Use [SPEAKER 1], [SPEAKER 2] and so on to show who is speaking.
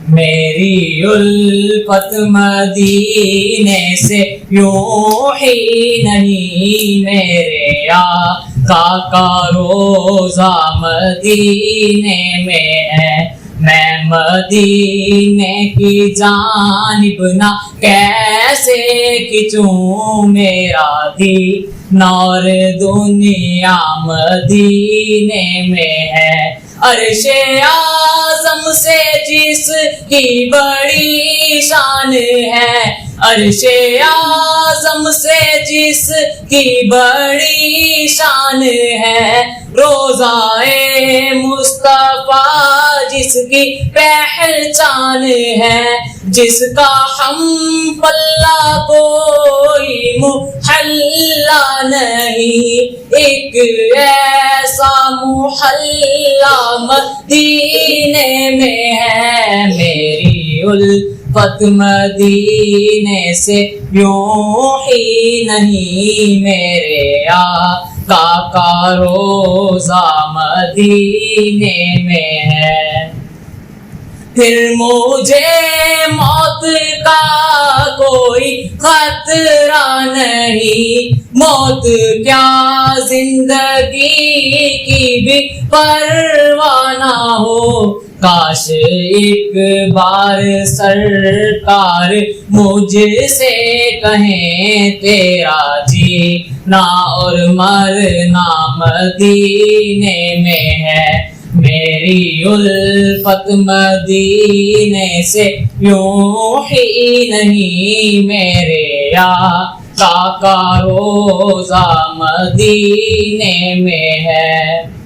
[SPEAKER 1] میری الفت مدینے سے یوں ہی نہیں، میرے آقا کا روضہ مدینے میں ہے، میں مدینے کی جانب نہ کیسے کھنچوں، میرا دین اور دنیا مدینے میں ہے۔ عرش اعظم سے جس کی بڑی شان ہے، عرش اعظم سے جس کی بڑی شان ہے، روضہ مصطفیٰ جس کی پہچان ہے، جس کا ہم پلہ کوئی محلہ نہیں، ایک ایسا محلہ مدینے میں ہے۔ میری الفت مدینے سے یوں ہی نہیں، میرے آقا کا روضہ مدینے میں ہے۔ پھر مجھے موت کا کوئی خطرہ نہیں، موت کیا زندگی کی بھی پرواہ نہ ہو، کاش ایک بار سرکار مجھ سے کہیں تیرا جینا اور مرنا مدینے میں ہے۔ میری الفت مدینے سے یوں ہی نہیں، میرے آقا کا روضہ مدینے میں ہے۔